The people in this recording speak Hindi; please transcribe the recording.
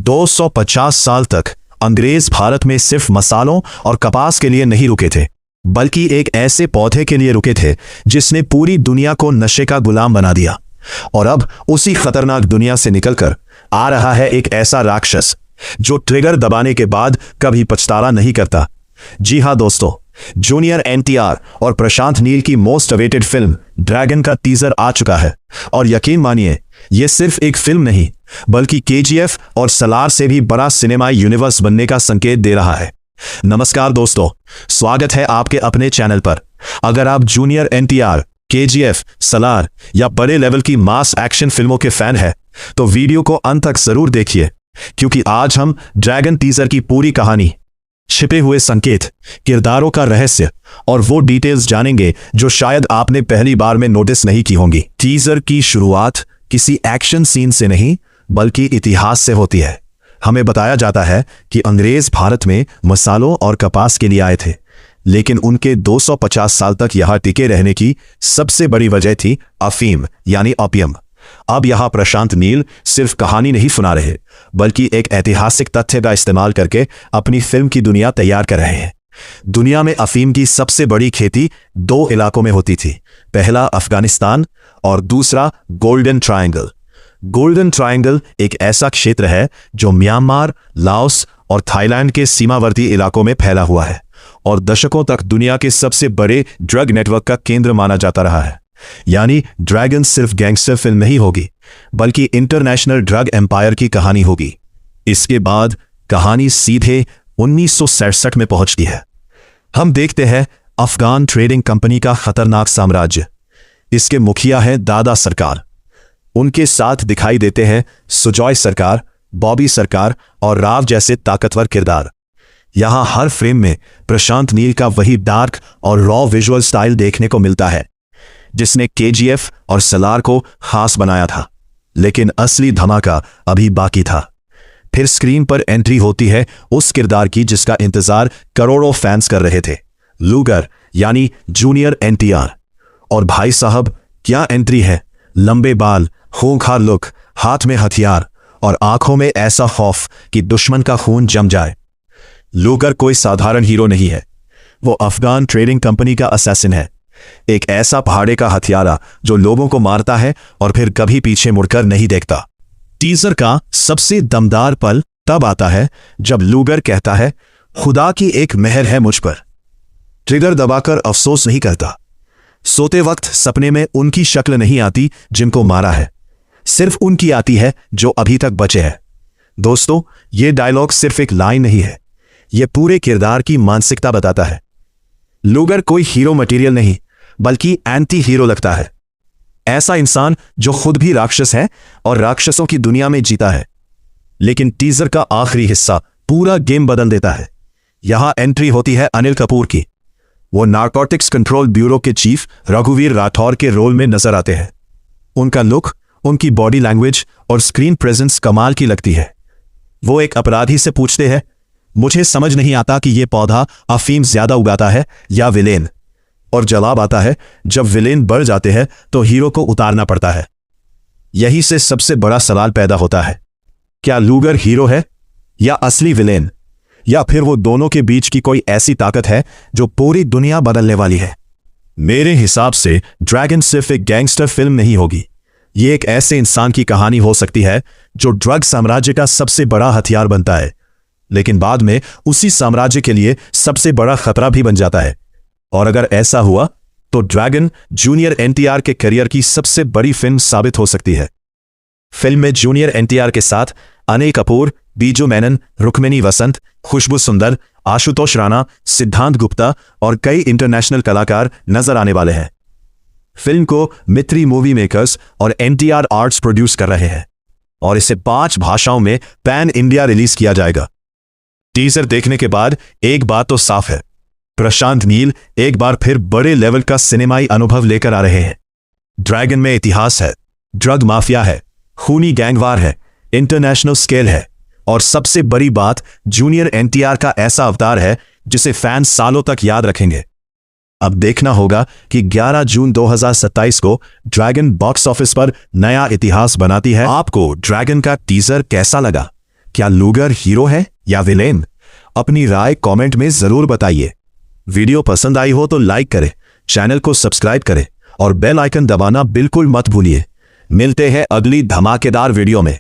250 साल तक अंग्रेज भारत में सिर्फ मसालों और कपास के लिए नहीं रुके थे, बल्कि एक ऐसे पौधे के लिए रुके थे जिसने पूरी दुनिया को नशे का गुलाम बना दिया। और अब उसी खतरनाक दुनिया से निकलकर आ रहा है एक ऐसा राक्षस जो ट्रिगर दबाने के बाद कभी पछतावा नहीं करता। जी हां दोस्तों, जूनियर एनटीआर और प्रशांत नील की मोस्ट अवेटेड फिल्म ड्रैगन का टीजर आ चुका है। और यकीन मानिए, यह सिर्फ एक फिल्म नहीं बल्कि केजीएफ और सलार से भी बड़ा सिनेमाई यूनिवर्स बनने का संकेत दे रहा है। नमस्कार दोस्तों, स्वागत है आपके अपने चैनल पर। अगर आप जूनियर एनटीआर, केजीएफ, सलार या बड़े लेवल की मास एक्शन फिल्मों के फैन हैं तो वीडियो को अंत तक जरूर देखिए, क्योंकि आज हम ड्रैगन टीजर की पूरी कहानी, छिपे हुए संकेत, किरदारों का रहस्य और वो डिटेल्स जानेंगे जो शायद आपने पहली बार में नोटिस नहीं की होंगी। टीजर की शुरुआत किसी एक्शन सीन से नहीं बल्कि इतिहास से होती है। हमें बताया जाता है कि अंग्रेज भारत में मसालों और कपास के लिए आए थे, लेकिन उनके 250 साल तक यहां टिके रहने की सबसे बड़ी वजह थी अफीम यानी ओपियम। अब यहां प्रशांत नील सिर्फ कहानी नहीं सुना रहे बल्कि एक ऐतिहासिक तथ्य का इस्तेमाल करके अपनी फिल्म की दुनिया तैयार कर रहे हैं। दुनिया में अफीम की सबसे बड़ी खेती दो इलाकों में होती थी, पहला अफगानिस्तान और दूसरा गोल्डन ट्रायंगल। गोल्डन ट्रायंगल एक ऐसा क्षेत्र है जो म्यांमार, लाओस और थाईलैंड के सीमावर्ती इलाकों में फैला हुआ है और दशकों तक दुनिया के सबसे बड़े ड्रग नेटवर्क का केंद्र माना जाता रहा है। यानी ड्रैगन सिर्फ गैंगस्टर फिल्म नहीं होगी बल्कि इंटरनेशनल ड्रग एम्पायर की कहानी होगी। इसके बाद कहानी सीधे 1967 में पहुंचती है। हम देखते हैं अफगान ट्रेडिंग कंपनी का खतरनाक साम्राज्य। इसके मुखिया है दादा सरकार। उनके साथ दिखाई देते हैं सुजॉय सरकार, बॉबी सरकार और राव जैसे ताकतवर किरदार। यहां हर फ्रेम में प्रशांत नील का वही डार्क और रॉ विजुअल स्टाइल देखने को मिलता है जिसने केजीएफ और सलार को खास बनाया था। लेकिन असली धमाका अभी बाकी था। फिर स्क्रीन पर एंट्री होती है उस किरदार की जिसका इंतजार करोड़ों फैंस कर रहे थे, लूगर यानी जूनियर एनटीआर। और भाई साहब, क्या एंट्री है! लंबे बाल, खूंखार लुक, हाथ में हथियार और आंखों में ऐसा खौफ कि दुश्मन का खून जम जाए। लूगर कोई साधारण हीरो नहीं है, वो अफगान ट्रेडिंग कंपनी का असैसिन है, एक ऐसा पहाड़े का हथियारा जो लोगों को मारता है और फिर कभी पीछे मुड़कर नहीं देखता। टीजर का सबसे दमदार पल तब आता है जब लूगर कहता है, खुदा की एक मेहर है मुझ पर। ट्रिगर दबाकर अफसोस नहीं करता। सोते वक्त सपने में उनकी शक्ल नहीं आती जिनको मारा है, सिर्फ उनकी आती है जो अभी तक बचे हैं। दोस्तों, यह डायलॉग सिर्फ एक लाइन नहीं है, यह पूरे किरदार की मानसिकता बताता है। लूगर कोई हीरो मटेरियल नहीं बल्कि एंटी हीरो लगता है, ऐसा इंसान जो खुद भी राक्षस है और राक्षसों की दुनिया में जीता है। लेकिन टीजर का आखिरी हिस्सा पूरा गेम बदल देता है। यहां एंट्री होती है अनिल कपूर की। वो नारकोटिक्स कंट्रोल ब्यूरो के चीफ रघुवीर राठौर के रोल में नजर आते हैं। उनका लुक, उनकी बॉडी लैंग्वेज और स्क्रीन प्रेजेंस कमाल की लगती है। वो एक अपराधी से पूछते हैं, मुझे समझ नहीं आता कि यह पौधा अफीम ज्यादा उगाता है या विलेन। और जवाब आता है, जब विलेन बढ़ जाते हैं तो हीरो को उतारना पड़ता है। यही से सबसे बड़ा सवाल पैदा होता है, क्या लूगर हीरो है या असली विलेन, या फिर वो दोनों के बीच की कोई ऐसी ताकत है जो पूरी दुनिया बदलने वाली है? मेरे हिसाब से ड्रैगन सिर्फ एक गैंगस्टर फिल्म नहीं होगी, ये एक ऐसे इंसान की कहानी हो सकती है जो ड्रग साम्राज्य का सबसे बड़ा हथियार बनता है, लेकिन बाद में उसी साम्राज्य के लिए सबसे बड़ा खतरा भी बन जाता है। और अगर ऐसा हुआ तो ड्रैगन जूनियर एनटीआर के करियर की सबसे बड़ी फिल्म साबित हो सकती है। फिल्म में जूनियर एनटीआर के साथ अनिल कपूर, बीजू मेनन, रुक्मिणी वसंत, खुशबू सुंदर, आशुतोष राणा, सिद्धांत गुप्ता और कई इंटरनेशनल कलाकार नजर आने वाले हैं। फिल्म को मित्री मूवी मेकर्स और एनटीआर आर्ट्स प्रोड्यूस कर रहे हैं और इसे 5 भाषाओं में पैन इंडिया रिलीज किया जाएगा। टीजर देखने के बाद एक बात तो साफ है, प्रशांत नील एक बार फिर बड़े लेवल का सिनेमाई अनुभव लेकर आ रहे हैं। ड्रैगन में इतिहास है, ड्रग माफिया है, खूनी गैंगवार है, इंटरनेशनल स्केल है और सबसे बड़ी बात, जूनियर एनटीआर का ऐसा अवतार है जिसे फैंस सालों तक याद रखेंगे। अब देखना होगा कि 11 जून 2027 को ड्रैगन बॉक्स ऑफिस पर नया इतिहास बनाती है। आपको ड्रैगन का टीजर कैसा लगा? क्या लूगर हीरो है या विलेन? अपनी राय कमेंट में जरूर बताइए। वीडियो पसंद आई हो तो लाइक करें, चैनल को सब्सक्राइब करें और बेल आइकन दबाना बिल्कुल मत भूलिए। मिलते हैं अगली धमाकेदार वीडियो में।